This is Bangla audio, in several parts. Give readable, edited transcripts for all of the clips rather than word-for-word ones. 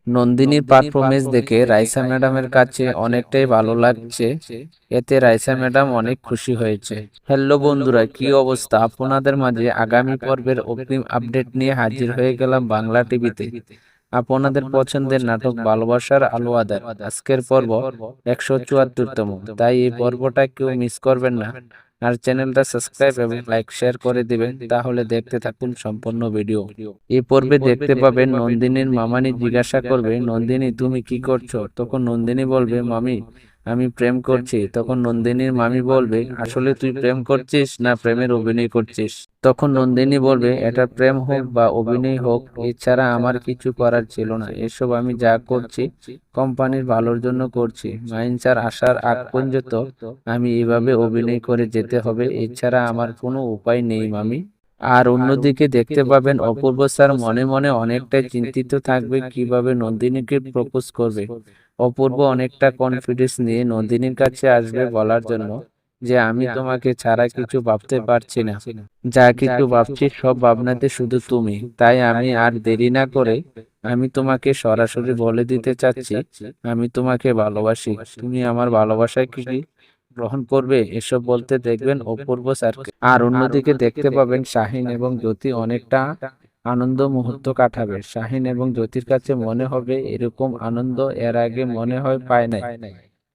নন্দিনীর পারফরমেন্স দেখে রাইসা ম্যাডামের কাছে অনেকটাই ভালো লাগছে। এতে রাইসা ম্যাডাম অনেক খুশি হয়েছে। হ্যালো বন্ধুরা, কি অবস্থা? আপনাদের মাঝে আগামী পর্বের অগ্রিম আপডেট নিয়ে হাজির হয়ে গেলাম বাংলা টিভিতে। আপনাদের পছন্দের নাটক ভালোবাসার আলো আঁধার আজকের পর্ব 174তম। তাই এই পর্বটা কেউ মিস করবেন না। আর চ্যানেলটা সাবস্ক্রাইব এবং লাইক শেয়ার করে দিবেন, তাহলে দেখতে থাকুন সম্পূর্ণ ভিডিও। এই পর্বে দেখতে পাবেন নন্দিনীর মামানি জিজ্ঞাসা করবে, নন্দিনী তুমি কি করছো? তখন নন্দিনী বলবে, মামি আমি প্রেম করছি। তখন নন্দিনীর মামি বলবে, আসলে তুই প্রেম করছিস না প্রেমের অভিনয় করছিস? তখন নন্দিনী বলবে, এটা প্রেম হোক বা অভিনয় হোক, এছাড়া আমার কিছু করার ছিল না। এসব আমি যা করছি কোম্পানির ভালোর জন্য করছি। মাইনসার আসার আগ পর্যন্ত আমি এভাবে অভিনয় করে যেতে হবে, এছাড়া আমার কোনো উপায় নেই মামি। আর অন্যদিকে দেখতে পাবেন অপূর্ব স্যার মনে মনে অনেকটাই চিন্তিত থাকবে কিভাবে নন্দিনীকে প্রপোজ করবে। অপূর্ব অনেকটা কনফিডেন্স নিয়ে নন্দিনীর কাছে আসবে বলার জন্য যে আমি তোমাকে ছাড়া কিছু ভাবতে পারছি না, যা কিছু ভাবছি সব ভাবনাতে শুধু তুমি। তাই আমি আর দেরি না করে আমি তোমাকে সরাসরি বলে দিতে চাচ্ছি আমি তোমাকে ভালোবাসি। তুমি আমার ভালোবাসায় কি গ্রহণ করবে? এসব বলতে দেখবেন অপূর্ব স্যারকে। আর অন্যদিকে দেখতে পাবেন শাহিন এবং জ্যোতি অনেকটা আনন্দ মুহূর্ত কাটাবে। শাহিন এবং জ্যোতির কাছে মনে হবে এরকম আনন্দ এর আগে মনে হয় পায় নাই।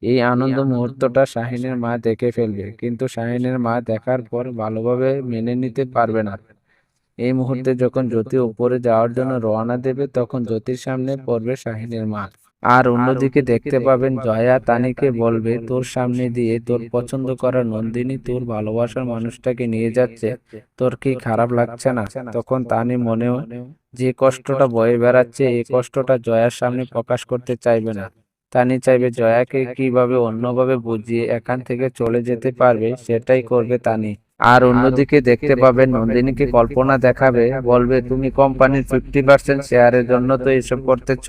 এই আনন্দ মুহূর্তটা শাহিনের মা দেখে ফেলবে, কিন্তু শাহিনের মা দেখার পর ভালোভাবে মেনে নিতে পারবে না। এই মুহূর্তে যখন জ্যোতি উপরে যাওয়ার জন্য রওনা দেবে, তখন জ্যোতির সামনে পড়বে শাহিনের মা। আর অন্যদিকে দেখতে পাবেন জয়া তানিকে বলবে, তোর সামনে দিয়ে তোর পছন্দ করা নন্দিনী তোর ভালোবাসার মানুষটাকে নিয়ে যাচ্ছে, তোর কি খারাপ লাগছে না? তখন তানি মনেও যে কষ্টটা বয়ে বেড়াচ্ছে, এই কষ্টটা জয়ার সামনে প্রকাশ করতে চাইবে না। তানি চাইবে জয়াকে কিভাবে অন্যভাবে বুঝিয়ে এখান থেকে চলে যেতে পারবে, সেটাই করবে তানি। আর অন্যদিকে দেখতে পাবেন নন্দিনীকে কল্পনা দেখাবে, বলবে তুমি কোম্পানির 50% শেয়ারের জন্য তো এসব করতেছ,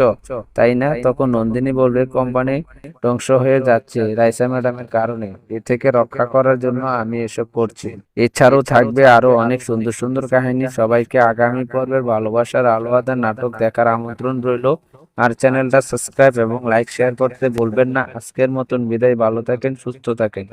তাই না? তখন নন্দিনী বলবে, কোম্পানি ধ্বংস হয়ে যাচ্ছে রাইসা ম্যাডামের কারণে, এ থেকে রক্ষা করার জন্য আমি এসব করছি। এছাড়াও থাকবে আরো অনেক সুন্দর সুন্দর কাহিনী। সবাইকে আগামী পর্বের ভালোবাসার আলো আঁধার নাটক দেখার আমন্ত্রণ রইল। আর চ্যানেলটা সাবস্ক্রাইব এবং লাইক শেয়ার করতে ভুলবেন না। আজকের মতন বিদায়, ভালো থাকেন, সুস্থ থাকেন।